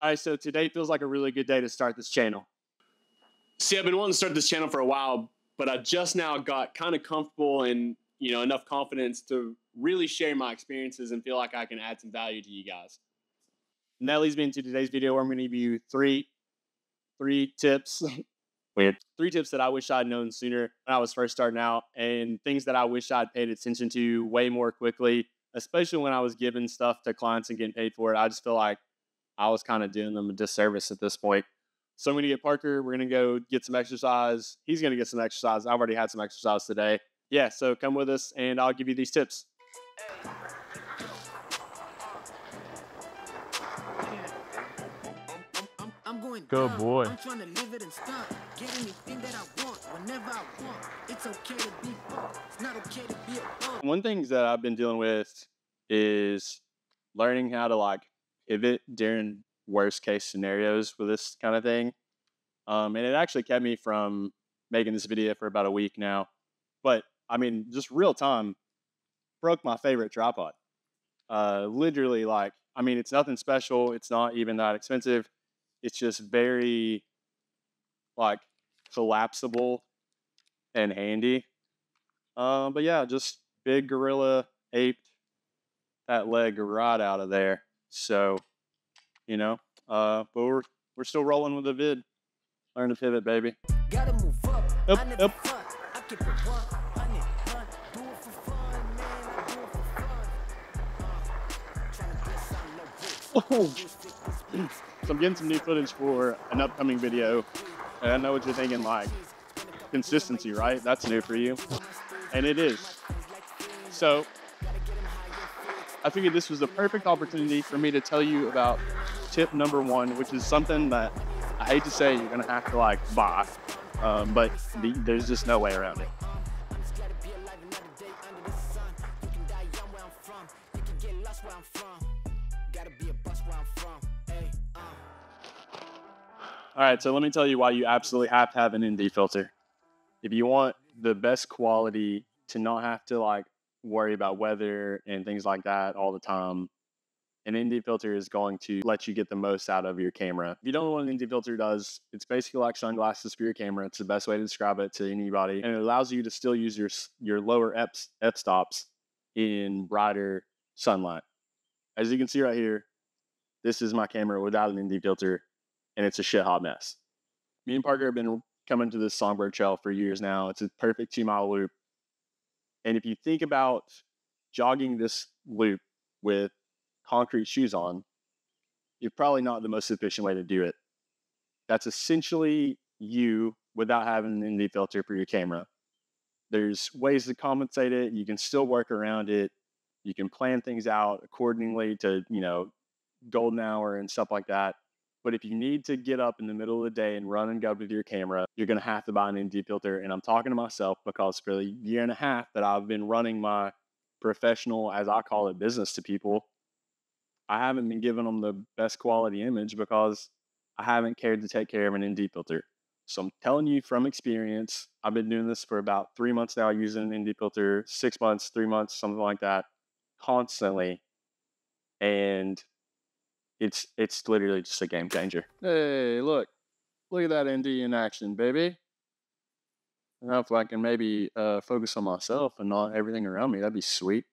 All right, so today feels like a really good day to start this channel. See, I've been wanting to start this channel for a while, but I just now got kind of comfortable and, enough confidence to really share my experiences and feel like I can add some value to you guys. And that leads me into today's video where I'm going to give you three tips. Weird. 3 tips that I wish I'd known sooner when I was first starting out, and things that I wish I'd paid attention to way more quickly, especially when I was giving stuff to clients and getting paid for it. I just feel like I was kind of doing them a disservice at this point. So I'm going to get Parker. We're going to go get some exercise. He's going to get some exercise. I've already had some exercise today. Yeah, so come with us and I'll give you these tips. Good boy. I'm trying to live it and start. Get anything that I want whenever I want. It's okay to be broke. It's not okay to be a bum. One thing that I've been dealing with is learning how to pivot during worst case scenarios with this kind of thing. And it actually kept me from making this video for about a week now. But I mean, just real time, broke my favorite tripod. Literally, it's nothing special. It's not even that expensive. It's just very collapsible and handy. But yeah, just big gorilla aped that leg right out of there. So, but we're still rolling with the vid. Learn to pivot, baby. Gotta move up. Up, I never up. front. I keep it 100. Do it for fun, man. I do it for fun. Tryna get some no bricks. So I'm getting some new footage for an upcoming video. And I know what you're thinking, consistency, right? That's new for you. And it is. So I figured this was the perfect opportunity for me to tell you about tip number 1, which is something that I hate to say you're gonna have to buy, but there's just no way around it. All right, so let me tell you why you absolutely have to have an ND filter. If you want the best quality to not have to worry about weather and things like that all the time, an ND filter is going to let you get the most out of your camera. If you don't know what an ND filter does, it's basically like sunglasses for your camera. It's the best way to describe it to anybody. And it allows you to still use your lower f-stops in brighter sunlight. As you can see right here, this is my camera without an ND filter, and it's a shit hot mess. Me and Parker have been coming to this Songbird Trail for years now. It's a perfect 2-mile loop. And if you think about jogging this loop with concrete shoes on, you're probably not the most efficient way to do it. That's essentially you without having an ND filter for your camera. There's ways to compensate it. You can still work around it. You can plan things out accordingly to, golden hour and stuff like that. But if you need to get up in the middle of the day and run and go with your camera, you're going to have to buy an ND filter. And I'm talking to myself because for the year and a half that I've been running my professional, as I call it, business to people, I haven't been giving them the best quality image because I haven't cared to take care of an ND filter. So I'm telling you from experience, I've been doing this for about 3 months now, using an ND filter, 6 months, 3 months, something like that, constantly. And it's literally just a game changer. Hey, look at that ND in action, baby. Now if I can maybe focus on myself and not everything around me, that'd be sweet.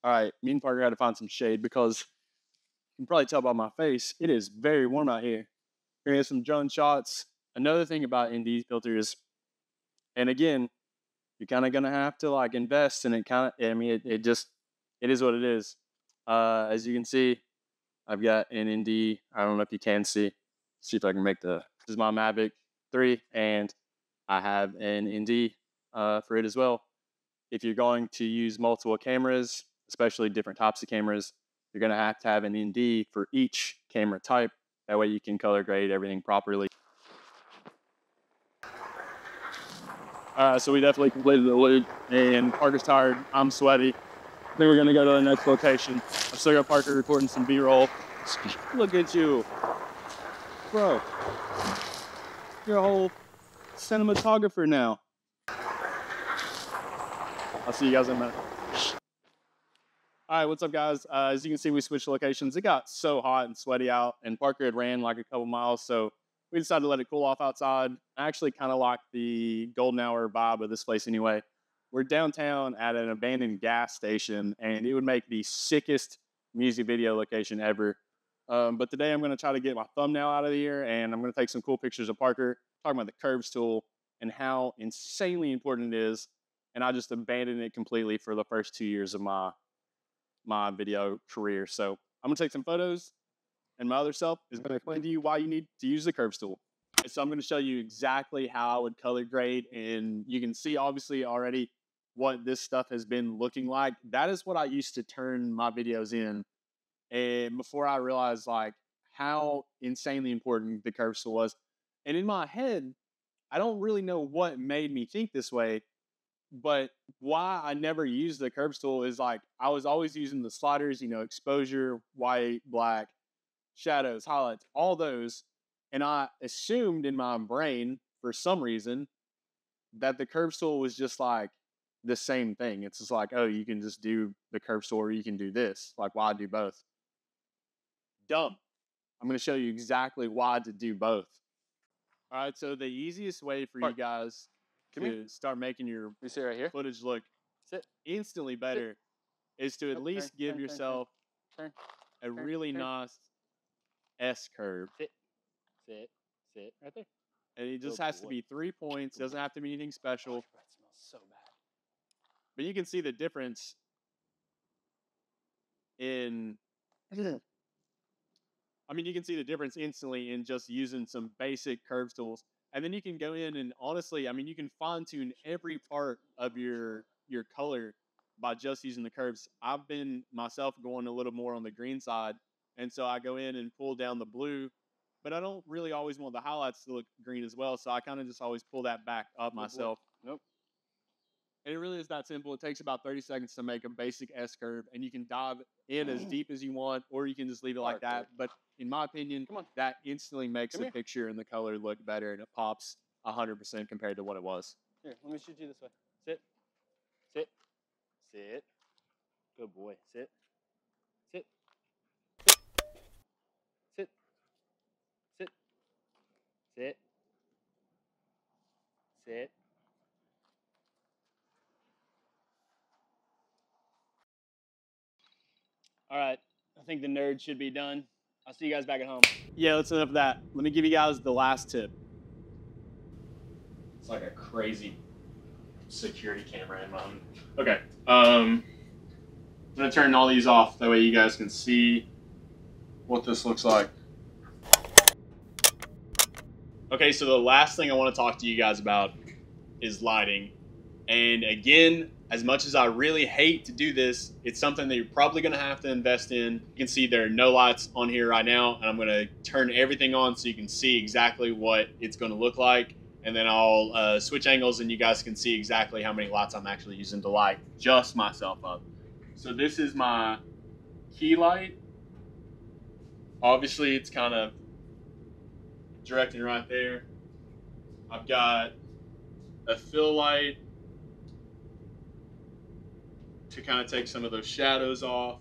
All right, me and Parker had to find some shade because you can probably tell by my face, it is very warm out here. We're gonna get some drone shots. Another thing about ND filters, and again, you're kind of gonna have to invest in it. It is what it is. As you can see, I've got an ND. I don't know if you can see. See if I can make this is my Mavic 3, and I have an ND for it as well. If you're going to use multiple cameras, especially different types of cameras, you're going to have an ND for each camera type. That way you can color grade everything properly. All right, so we definitely completed the loop, and Parker's tired. I'm sweaty. I think we're going to go to the next location. I've still got Parker recording some B-roll. Look at you. Bro, you're a whole cinematographer now. I'll see you guys in a minute. All right, what's up, guys? As you can see, we switched locations. It got so hot and sweaty out, and Parker had ran like a couple miles, so we decided to let it cool off outside. I actually kind of like the golden hour vibe of this place anyway. We're downtown at an abandoned gas station, and it would make the sickest music video location ever. But today I'm going to try to get my thumbnail out of the air, and I'm going to take some cool pictures of Parker, talking about the curves tool and how insanely important it is. And I just abandoned it completely for the first 2 years of my video career. So I'm gonna take some photos, and my other self is gonna explain to you why you need to use the curves tool. So I'm gonna show you exactly how I would color grade, and you can see obviously already what this stuff has been looking like. That is what I used to turn my videos in, and before I realized like how insanely important the curves tool was. And in my head, I don't really know what made me think this way, but why I never used the curves tool is like I was always using the sliders, exposure, white, black, shadows, highlights, all those. And I assumed in my brain for some reason that the curves tool was just like the same thing. It's just like, oh, you can just do the curves tool or you can do this. Like, why do both? Dumb. I'm going to show you exactly why to do both. All right, so the easiest way for you guys to start making your sit right here. footage look instantly better is to at least give yourself a really nice S curve. Sit right there. And it just has to be 3 points. Doesn't have to be anything special. That smells so bad. But you can see the difference in. You can see the difference instantly in just using some basic curves tools. And then you can go in and honestly, you can fine tune every part of your color by just using the curves. I've been myself going a little more on the green side. And so I go in and pull down the blue, but I don't really always want the highlights to look green as well. So I kind of just always pull that back up myself. Nope. And it really is that simple. It takes about 30 seconds to make a basic S curve, and you can dive in as deep as you want, or you can just leave it like that. But in my opinion, that instantly makes the picture and the color look better, and it pops 100% compared to what it was. Here, let me shoot you this way. Sit. Sit. Sit. Good boy. Sit. Sit. Sit. Sit. Sit. Sit. All right, I think the nerd should be done. I'll see you guys back at home. Yeah, that's enough of that. Let me give you guys the last tip. It's like a crazy security camera in mine. Okay, I'm gonna turn all these off. That way you guys can see what this looks like. Okay, so the last thing I want to talk to you guys about is lighting. And again, as much as I really hate to do this, it's something that you're probably going to have to invest in. You can see there are no lights on here right now, and I'm going to turn everything on so you can see exactly what it's going to look like. And then I'll switch angles and you guys can see exactly how many lights I'm actually using to light just myself up. So this is my key light. Obviously, it's kind of directing right there. I've got a fill light to kind of take some of those shadows off.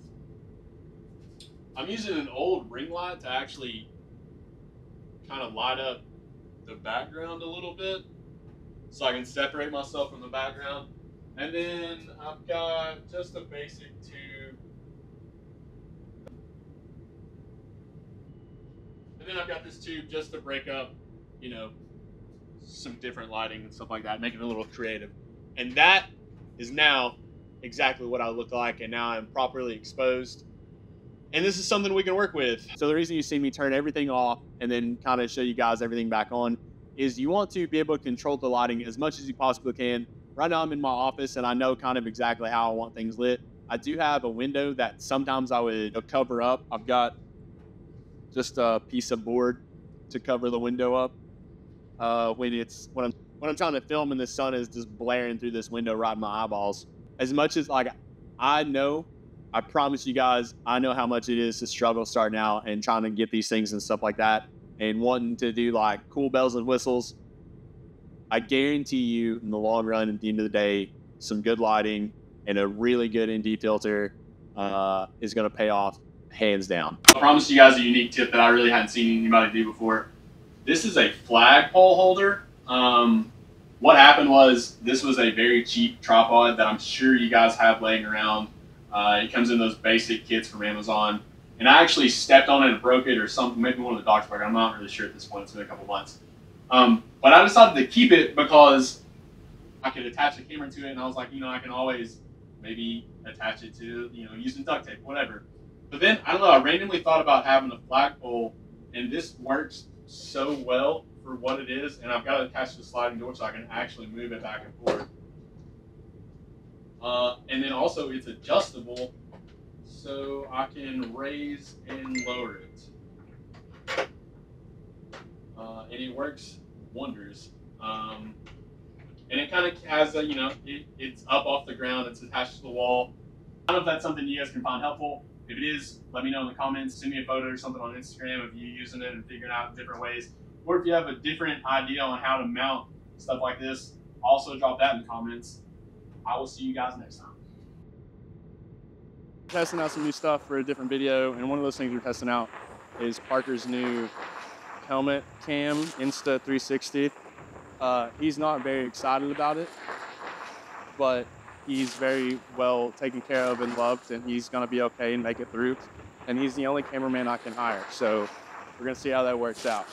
I'm using an old ring light to actually kind of light up the background a little bit so I can separate myself from the background. And then I've got just a basic tube. And then I've got this tube just to break up, some different lighting and stuff like that, make it a little creative. And that is now exactly what I look like, and now I'm properly exposed. And this is something we can work with. So the reason you see me turn everything off and then kind of show you guys everything back on is you want to be able to control the lighting as much as you possibly can. Right now I'm in my office and I know kind of exactly how I want things lit. I do have a window that sometimes I would cover up. I've got just a piece of board to cover the window up when I'm trying to film and the sun is just blaring through this window right in my eyeballs. As much as I promise you guys, I know how much it is to struggle starting out and trying to get these things and stuff like that and wanting to do like cool bells and whistles. I guarantee you in the long run, at the end of the day, some good lighting and a really good ND filter is going to pay off hands down. I promise you guys a unique tip that I really hadn't seen anybody do before. This is a flagpole holder. What happened was this was a very cheap tripod that I'm sure you guys have laying around. It comes in those basic kits from Amazon. And I actually stepped on it and broke it or something, maybe one of the dogs broke it. I'm not really sure at this point. It's been a couple months. But I decided to keep it because I could attach a camera to it, and I was like, I can always maybe attach it to, using duct tape, whatever. But then, I don't know, I randomly thought about having a flagpole, and this works so well for what it is, and I've got it attached to the sliding door so I can actually move it back and forth. And then also, it's adjustable, so I can raise and lower it. And it works wonders. And it kind of has a, it's up off the ground, it's attached to the wall. I don't know if that's something you guys can find helpful. If it is, let me know in the comments. Send me a photo or something on Instagram of you using it and figuring out different ways. Or if you have a different idea on how to mount stuff like this, also drop that in the comments. I will see you guys next time. Testing out some new stuff for a different video, and one of those things we're testing out is Parker's new helmet cam Insta 360. He's not very excited about it, but he's very well taken care of and loved, and he's gonna be okay and make it through. And he's the only cameraman I can hire, so we're gonna see how that works out.